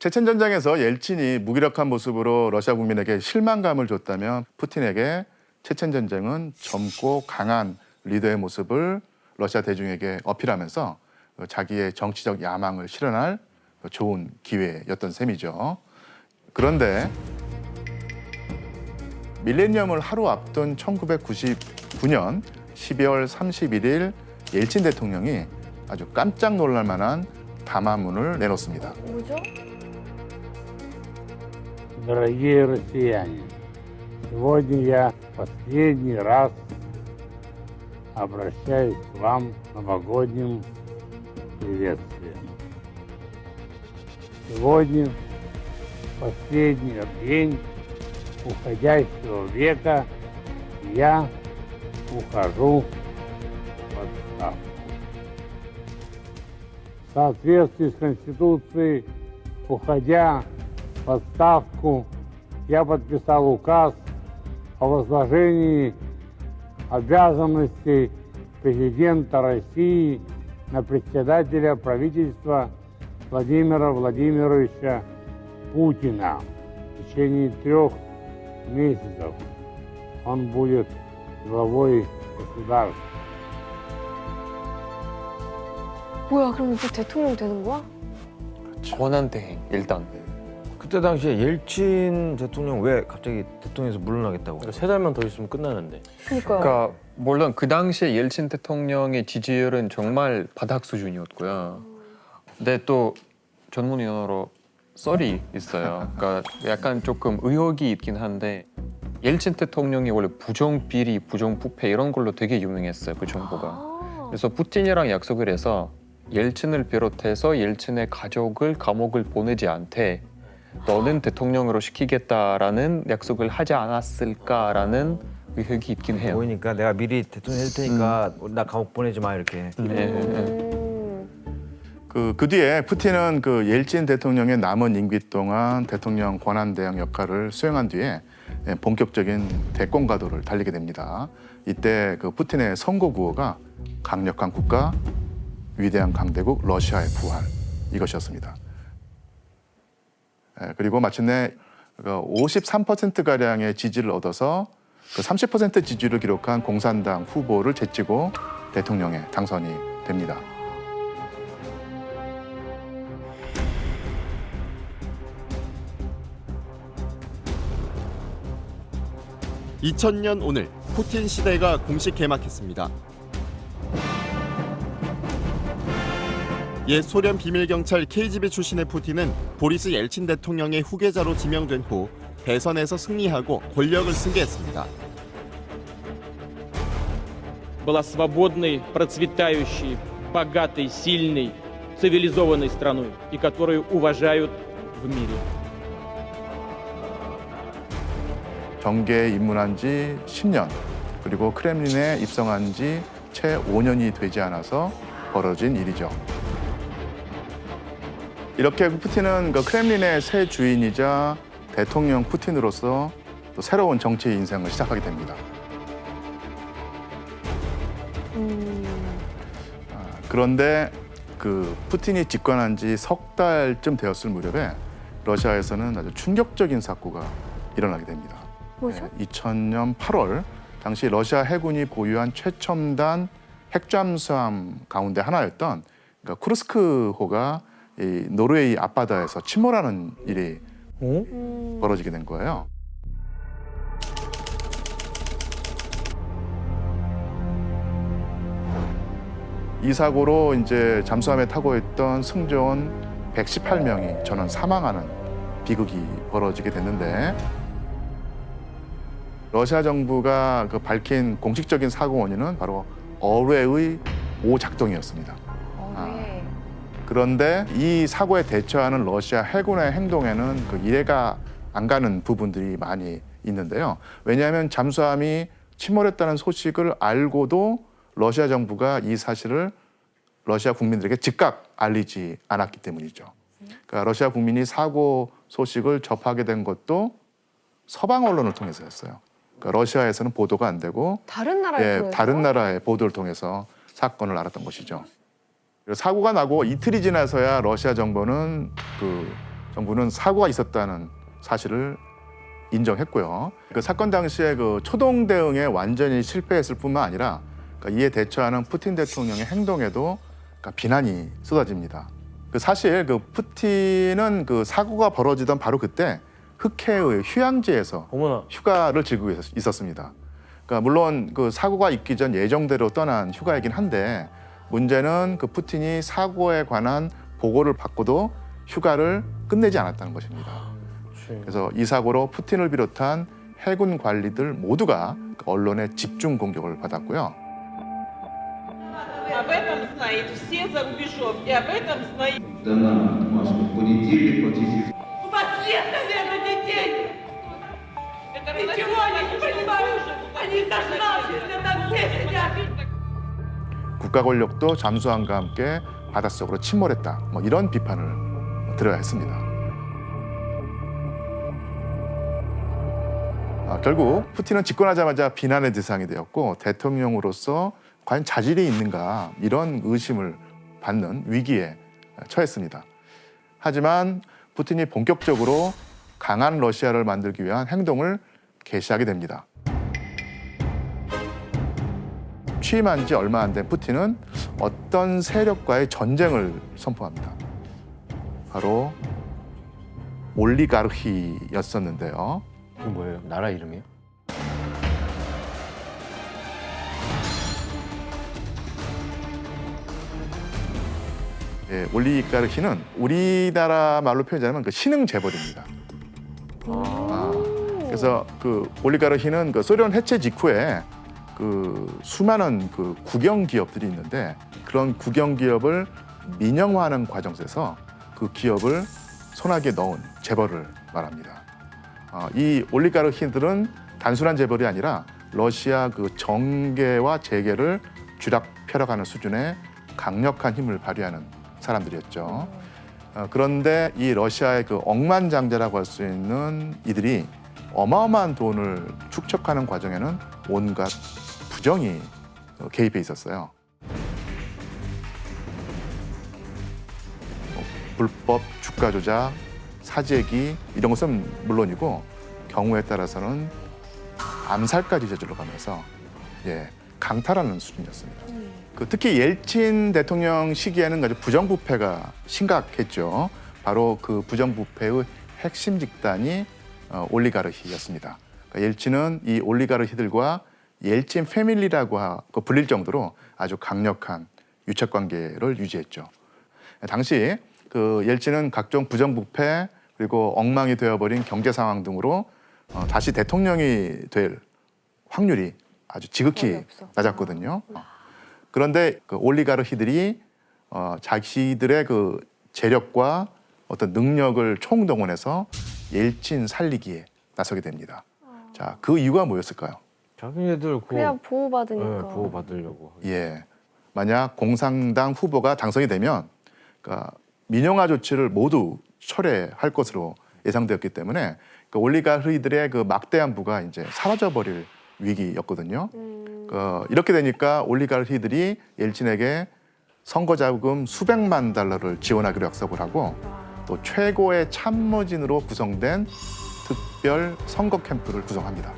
체첸 전쟁에서 옐친이 무기력한 모습으로 러시아 국민에게 실망감을 줬다면 푸틴에게 체첸 전쟁은 젊고 강한 리더의 모습을 러시아 대중에게 어필하면서 자기의 정치적 야망을 실현할 좋은 기회였던 셈이죠. 그런데 밀레니엄을 하루 앞둔 1999년 12월 31일 옐친 대통령이 아주 깜짝 놀랄 만한 담화문을 내놓습니다. 뭐죠? Дорогие россияне, сегодня я последний раз обращаюсь к вам с новогодним приветствием. Сегодня последний день уходящего века, и я ухожу в отставку. В соответствии с Конституцией, уходя в отставку, я подписал указ о возложении обязанностей президента России на председателя правительства Владимира Владимировича Путина. В течение 3 месяцев он будет главой государства. 뭐야, 그럼 이제 대통령 되는 거야? 권한대행 일단. 그때 당시에 옐친 대통령 왜 갑자기 대통령에서 물러나겠다고? 그러니까 3달만 더 있으면 끝나는데. 그러니까요. 그러니까 물론 그 당시에 옐친 대통령의 지지율은 정말 바닥 수준이었고요. 근데 또 전문용어로 썰이 있어요. 그러니까 약간 조금 의혹이 있긴 한데 옐친 대통령이 원래 부정비리, 부정부패 이런 걸로 되게 유명했어요. 그 정부가. 그래서 푸틴이랑 약속을 해서 옐친을 비롯해서 옐친의 가족을 감옥을 보내지 않되 너는 대통령으로 시키겠다라는 약속을 하지 않았을까라는 의혹이 있긴 해요. 보이니까 내가 미리 대통령 할 테니까 나 감옥 보내지 마 이렇게. 그 뒤에 푸틴은 그 옐친 대통령의 남은 임기 동안 대통령 권한대행 역할을 수행한 뒤에 본격적인 대권 가도를 달리게 됩니다. 이때 그 푸틴의 선거 구호가 강력한 국가, 위대한 강대국 러시아의 부활 이것이었습니다. 그리고 마침내 53%가량의 지지를 얻어서 그 30% 지지를 기록한 공산당 후보를 제치고 대통령에 당선이 됩니다. (2000년) 오늘 푸틴 시대가 공식 개막했습니다. 옛 소련 비밀경찰 KGB 출신의 푸틴은 보리스 옐친 대통령의 후계자로 지명된 후 대선에서 승리하고 권력을 승계했습니다. была свободной, процветающей, богатой, сильной, цивилизованной страной, и которую уважают в мире. 정계에 입문한 지 10년, 그리고 크렘린에 입성한 지 채 5년이 되지 않아서 벌어진 일이죠. 이렇게 푸틴은 그 크렘린의 새 주인이자 대통령 푸틴으로서 또 새로운 정치 인생을 시작하게 됩니다. 그런데 그 푸틴이 집권한 지 석 달쯤 되었을 무렵에 러시아에서는 아주 충격적인 사고가 일어나게 됩니다. 뭐죠? 2000년 8월 당시 러시아 해군이 보유한 최첨단 핵잠수함 가운데 하나였던 그러니까 쿠르스크호가 이 노르웨이 앞바다에서 침몰하는 일이 벌어지게 된 거예요. 이 사고로 이제 잠수함에 타고 있던 승조원 118명이 전원 사망하는 비극이 벌어지게 됐는데 러시아 정부가 그 밝힌 공식적인 사고 원인은 바로 어뢰의 오작동이었습니다. 그런데 이 사고에 대처하는 러시아 해군의 행동에는 그 이해가 안 가는 부분들이 많이 있는데요. 왜냐하면 잠수함이 침몰했다는 소식을 알고도 러시아 정부가 이 사실을 러시아 국민들에게 즉각 알리지 않았기 때문이죠. 그러니까 러시아 국민이 사고 소식을 접하게 된 것도 서방 언론을 통해서였어요. 그러니까 러시아에서는 보도가 안 되고 다른 나라에 통해서? 다른 나라의 보도를 통해서 사건을 알았던 것이죠. 사고가 나고 이틀이 지나서야 러시아 정부는 그 정부는 사고가 있었다는 사실을 인정했고요. 그 사건 당시에 그 초동 대응에 완전히 실패했을 뿐만 아니라 그러니까 이에 대처하는 푸틴 대통령의 행동에도 그러니까 비난이 쏟아집니다. 그 사실 그 푸틴은 그 사고가 벌어지던 바로 그때 흑해의 휴양지에서 어머나. 휴가를 즐기고 있었습니다. 그러니까 물론 그 사고가 있기 전 예정대로 떠난 휴가이긴 한데 문제는 그 푸틴이 사고에 관한 보고를 받고도 휴가를 끝내지 않았다는 것입니다. 그래서 이 사고로 푸틴을 비롯한 해군 관리들 모두가 언론의 집중 공격을 받았고요. Об этом знают все за рубежом, и об этом знают. У вас нет, наверное, детей. Это ничего они не понимают. Они зажравшиеся там все сидят. 국가 권력도 잠수함과 함께 바닷속으로 침몰했다. 뭐 이런 비판을 들어야 했습니다. 결국 푸틴은 집권하자마자 비난의 대상이 되었고 대통령으로서 과연 자질이 있는가 이런 의심을 받는 위기에 처했습니다. 하지만 푸틴이 본격적으로 강한 러시아를 만들기 위한 행동을 개시하게 됩니다. 취임한 지 얼마 안 된 푸틴은 어떤 세력과의 전쟁을 선포합니다. 바로 올리가르히였었는데요. 이거 뭐예요? 나라 이름이요? 예, 올리가르히는 우리나라 말로 표현하자면 그 신흥 재벌입니다. 그래서 그 올리가르히는 그 소련 해체 직후에 그 수많은 그 국영 기업들이 있는데 그런 국영 기업을 민영화하는 과정에서 그 기업을 손아귀에 넣은 재벌을 말합니다. 이 올리가르히들은 단순한 재벌이 아니라 러시아 그 정계와 재계를 쥐락펴락하는 수준의 강력한 힘을 발휘하는 사람들이었죠. 그런데 이 러시아의 그 억만장자라고 할 수 있는 이들이 어마어마한 돈을 축적하는 과정에는 온갖 부정이 개입해 있었어요. 불법 주가 조작, 사재기 이런 것은 물론이고 경우에 따라서는 암살까지 저질러 가면서 강탈하는 수준이었습니다. 특히 옐친 대통령 시기에는 아주 부정부패가 심각했죠. 바로 그 부정부패의 핵심 집단이 올리가르히였습니다. 그러니까 옐친은 이 올리가르히들과 옐친 패밀리라고 불릴 정도로 아주 강력한 유착관계를 유지했죠. 당시 그 옐친은 각종 부정부패 그리고 엉망이 되어버린 경제 상황 등으로 다시 대통령이 될 확률이 아주 지극히 낮았거든요. 그런데 그 올리가르히들이 자기들의 그 재력과 어떤 능력을 총동원해서 옐친 살리기에 나서게 됩니다. 자, 그 이유가 뭐였을까요? 자기네들 그냥 보호받으니까. 네, 보호받으려고. 예, 만약 공산당 후보가 당선이 되면 그러니까 민영화 조치를 모두 철회할 것으로 예상되었기 때문에 그 올리가르히들의 그 막대한 부가 이제 사라져버릴 위기였거든요. 이렇게 되니까 올리가르히들이 옐친에게 선거 자금 수백만 달러를 지원하기로 약속을 하고 또 최고의 참모진으로 구성된 특별 선거 캠프를 구성합니다.